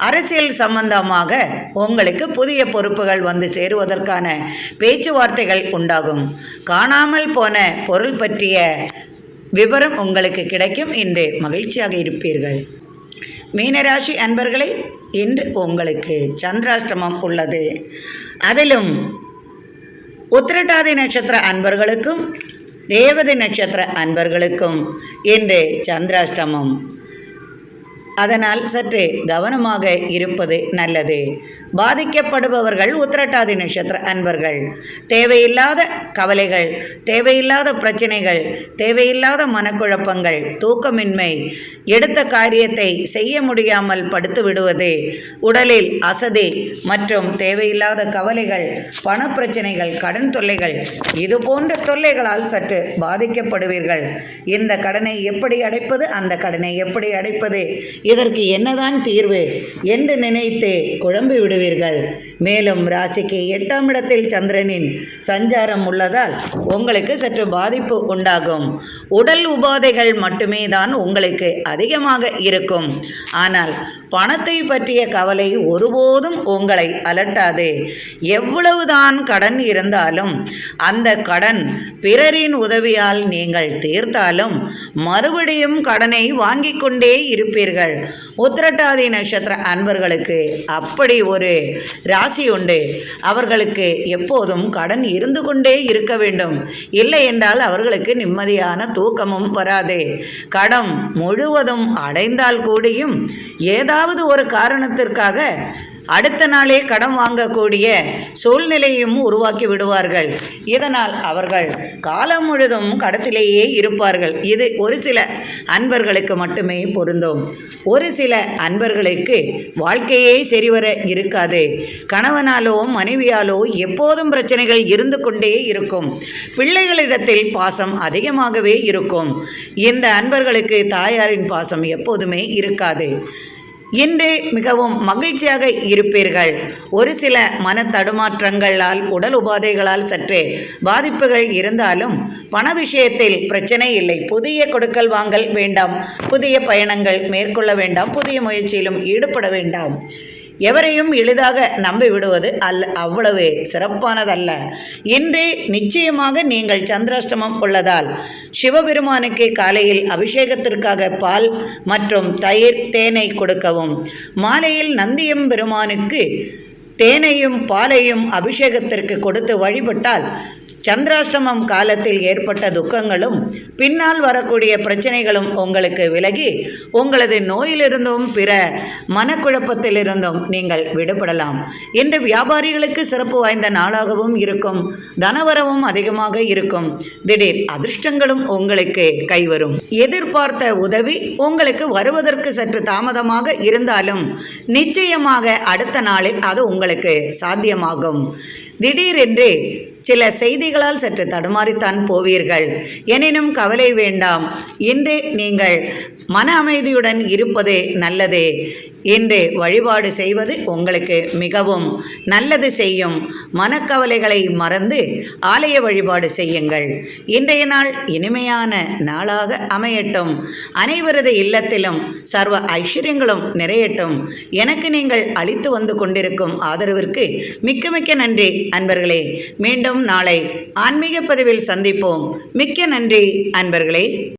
Speaker 1: அரசியல் சம்பந்தமாக உங்களுக்கு புதிய பொறுப்புகள் வந்து சேருவதற்கான பேச்சுவார்த்தைகள் உண்டாகும். காணாமல் போன பொருள் பற்றிய விவரம் உங்களுக்கு கிடைக்கும். இன்று மகிழ்ச்சியாக இருப்பீர்கள். மீனராசி அன்பர்களே, இன்று உங்களுக்கு சந்திராஷ்டமம் உள்ளது. அதிலும் உத்திரட்டாதி நட்சத்திர அன்பர்களுக்கும் ரேவதி நட்சத்திர அன்பர்களுக்கும் இன்று சந்திராஷ்டமம். அதனால் சற்று கவனமாக இருப்பது நல்லது. பாதிக்கப்படுபவர்கள் உத்திரட்டாதி நட்சத்திர அன்பர்கள். தேவையில்லாத கவலைகள், தேவையில்லாத பிரச்சனைகள், தேவையில்லாத மனக்குழப்பங்கள், தூக்கமின்மை, எடுத்த காரியத்தை செய்ய முடியாமல் படுத்து விடுவது, உடலில் அசதி மற்றும் தேவையில்லாத கவலைகள், பணப்பிரச்சனைகள், கடன் தொல்லைகள், இது போன்ற தொல்லைகளால் சற்று பாதிக்கப்படுவீர்கள். இந்த கடனை எப்படி அடைப்பது, அந்த கடனை எப்படி அடைப்பது, இதற்கு என்னதான் தீர்வு என்று நினைத்து குழம்பி விடுவீர்கள். மேலும் ராசிக்கு 8ஆம் இடத்தில் சந்திரனின் சஞ்சாரம் உள்ளதால் உங்களுக்கு சற்று பாதிப்பு உண்டாகும். உடல் உபாதைகள் மட்டுமே தான் உங்களுக்கு அதிகமாக இருக்கும். ஆனால் பணத்தை பற்றிய கவலை ஒருபோதும் உங்களை அலட்டாது. எவ்வளவுதான் கடன் இருந்தாலும் அந்த கடன் பிறரின் உதவியால் நீங்கள் தீர்த்தாலும் மறுபடியும் கடனை வாங்கி கொண்டே இருப்பீர்கள். உத்திரட்டாதி நட்சத்திர அன்பர்களுக்கு அப்படி ஒரு ராசி உண்டு. அவர்களுக்கு எப்போதும் கடன் இருந்து கொண்டே இருக்க வேண்டும். இல்லை என்றால் அவர்களுக்கு நிம்மதியான தூக்கமும் வராது. கடன் முழுவதும் அடைந்தால் கூடியும் ஏதாவது ஒரு காரணத்திற்காக அடுத்த நாளே கடன் வாங்கக்கூடிய சூழ்நிலையும் உருவாக்கி விடுவார்கள். இதனால் அவர்கள் காலம் முழுதும் கடத்திலேயே இருப்பார்கள். இது ஒரு சில அன்பர்களுக்கு மட்டுமே பொருந்தும். ஒரு சில அன்பர்களுக்கு வாழ்க்கையே சரிவர இருக்காது. கணவனாலோ மனைவியாலோ எப்போதும் பிரச்சனைகள் இருந்து கொண்டே இருக்கும். பிள்ளைகளிடத்தில் பாசம் அதிகமாகவே இருக்கும். இந்த அன்பர்களுக்கு தாயாரின் பாசம் எப்போதுமே இருக்காது. இன்று மிகவும் மகிழ்ச்சியாக இருப்பீர்கள். ஒரு சில மன தடுமாற்றங்களால், உடல் உபாதைகளால் சற்றே பாதிப்புகள் இருந்தாலும் பண விஷயத்தில் பிரச்சனை இல்லை. புதிய கொடுக்கல் வாங்கல் வேண்டாம், புதிய பயணங்கள் மேற்கொள்ள வேண்டாம், புதிய முயற்சியிலும் ஈடுபட வேண்டாம். எவரையும் எளிதாக நம்பி விடுவது அவ்வளவு சிறப்பானதல்ல. இன்று நிச்சயமாக நீங்கள் சந்திராஷ்டமம் உள்ளதால் சிவபெருமானுக்கு காலையில் அபிஷேகத்திற்காக பால் மற்றும் தயிர், தேனை கொடுக்கவும். மாலையில் நந்தியம் பெருமானுக்கு தேனையும் பாலையும் அபிஷேகத்திற்கு கொடுத்து வழிபட்டால் சந்திராஷ்டமம் காலத்தில் ஏற்பட்ட துக்கங்களும் பின்னால் வரக்கூடிய பிரச்சனைகளும் உங்களுக்கு விலகி உங்களது நோயிலிருந்தும் பிற மனக்குழப்பத்திலிருந்தும் நீங்கள் விடுபடலாம். இன்று வியாபாரிகளுக்கு சிறப்பு வாய்ந்த நாளாகவும் இருக்கும். தனவரவும் அதிகமாக இருக்கும். திடீர் அதிர்ஷ்டங்களும் உங்களுக்கு கைவரும். எதிர்பார்த்த உதவி உங்களுக்கு வருவதற்கு சற்று தாமதமாக இருந்தாலும் நிச்சயமாக அடுத்த நாளில் அது உங்களுக்கு சாத்தியமாகும். திடீரென்று சில செய்திகளால் சற்று தடுமாறித்தான் போவீர்கள். எனினும் கவலை வேண்டாம். இன்று நீங்கள் மன அமைதியுடன் இருப்பது நல்லது. இன்று வழிபாடு செய்வது உங்களுக்கு மிகவும் நல்லது செய்யும். மனக்கவலைகளை மறந்து ஆலய வழிபாடு செய்யுங்கள். இன்றைய நாள் இனிமையான நாளாக அமையட்டும். அனைவரது இல்லத்திலும் சர்வ ஐஸ்வர்யங்களும் நிறையட்டும். எனக்கு நீங்கள் அளித்து வந்து கொண்டிருக்கும் ஆதரவிற்கு மிக்க மிக்க நன்றி அன்பர்களே. மீண்டும் நாளை ஆன்மீக பதிவில் சந்திப்போம். மிக்க நன்றி அன்பர்களே.